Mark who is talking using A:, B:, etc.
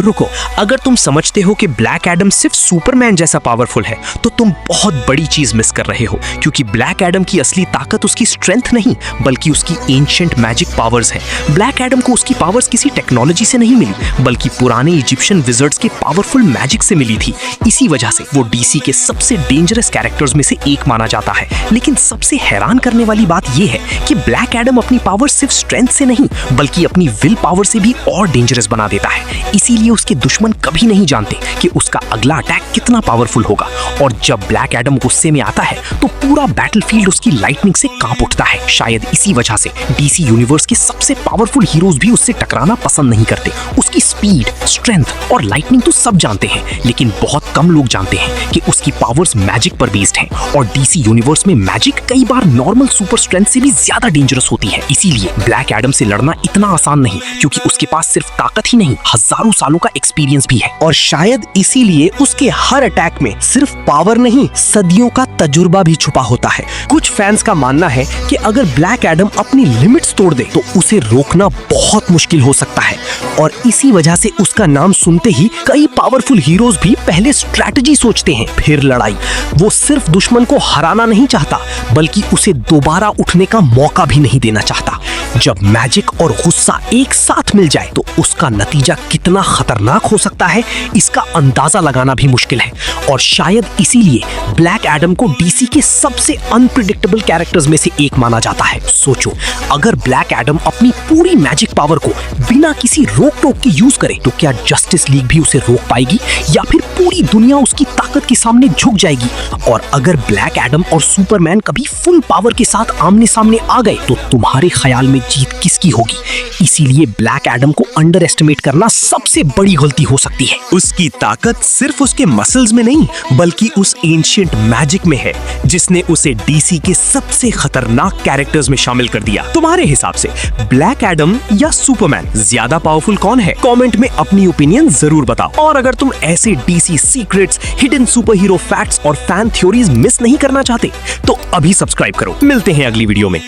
A: रुको, अगर तुम समझते हो कि ब्लैक एडम सिर्फ सुपरमैन जैसा पावरफुल है तो तुम बहुत बड़ी चीज मिस कर रहे हो, क्योंकि ब्लैक एडम की असली ताकत उसकी स्ट्रेंथ नहीं बल्कि उसकी एंशिएंट मैजिक पावर्स है। ब्लैक एडम को उसकी पावर्स किसी टेक्नोलॉजी से नहीं मिली बल्कि पुराने इजिप्शियन विजर्ड्स के पावरफुल मैजिक से मिली थी। इसी वजह से वो डीसी के सबसे डेंजरस कैरेक्टर्स में से एक माना जाता है। लेकिन सबसे हैरान करने वाली बात यह है कि ब्लैक एडम अपनी पावर सिर्फ स्ट्रेंथ से नहीं बल्कि अपनी विल पावर से भी और डेंजरस बना देता है। इसीलिए उसके दुश्मन कभी नहीं जानते कि उसका अगला अटैक कितना पावरफुल होगा, और जब ब्लैक एडम गुस्से में आता है तो पूरा बैटलफील्ड उसकी लाइटनिंग से कांप उठता है। शायद इसी वजह से डीसी यूनिवर्स के सबसे पावरफुल हीरोज भी उससे टकराना पसंद नहीं करते। उसकी स्पीड, स्ट्रेंथ और लाइटनिंग तो सब जानते हैं, लेकिन बहुत कम लोग जानते हैं कि उसकी पावर्स मैजिक पर बेस्ड हैं, और डीसी यूनिवर्स में मैजिक कई बार नॉर्मल सुपर स्ट्रेंथ से भी ज्यादा डेंजरस होती है। इसीलिए ब्लैक एडम से लड़ना इतना आसान नहीं, क्योंकि उसके पास सिर्फ ताकत ही नहीं, हजारों सालों का एक्सपीरियंस भी है।
B: और शायद इसीलिए उसके हर अटैक में सिर्फ पावर नहीं, सदियों का तजुर्बा भी छुपा होता है। कुछ फैंस का मानना है कि अगर ब्लैक एडम अपनी लिमिट्स तोड़ दे तो उसे रोकना बहुत मुश्किल हो सकता है, और इसी वजह से उसका नाम सुनते ही कई पावरफुल हीरोज भी पहले स्ट्रैटेजी सोचते हैं, फिर लड़ाई। वो सिर्फ दुश्मन को हराना नहीं चाहता बल्कि उसे दोबारा उठने का मौका भी नहीं देना चाहता। जब मैजिक और गुस्सा एक साथ मिल जाए तो उसका नतीजा कितना खतरनाक हो सकता है, इसका अंदाजा लगाना भी मुश्किल है। और शायद इसीलिए ब्लैक एडम को डीसी के सबसे अनप्रिडिक्टेबल कैरेक्टर्स में से एक माना जाता है। सोचो, अगर ब्लैक एडम अपनी पूरी मैजिक पावर को बिना किसी रोक टोक के यूज करे तो क्या जस्टिस लीग भी उसे रोक पाएगी, या फिर पूरी दुनिया उसकी ताकत के सामने झुक जाएगी? और अगर ब्लैक एडम और सुपरमैन कभी फुल पावर के साथ आमने सामने आ गए तो तुम्हारे ख्याल में जीत किसकी होगी? इसीलिए ब्लैक एडम को अंडर एस्टिमेट करना सबसे बड़ी गलती हो सकती है।
A: उसकी ताकत सिर्फ उसके मसल्स में नहीं बल्कि उस एंशिएंट मैजिक में है, जिसने उसे डीसी के सबसे खतरनाक कैरेक्टर्स में शामिल कर दिया। तुम्हारे हिसाब से ब्लैक एडम या सुपरमैन ज्यादा पावरफुल कौन है? कमेंट में अपनी ओपिनियन जरूर बताओ। और अगर तुम ऐसे DC secrets, hidden super hero facts और फैन थ्योरीज मिस नहीं करना चाहते तो अभी सब्सक्राइब करो। मिलते हैं अगली वीडियो में।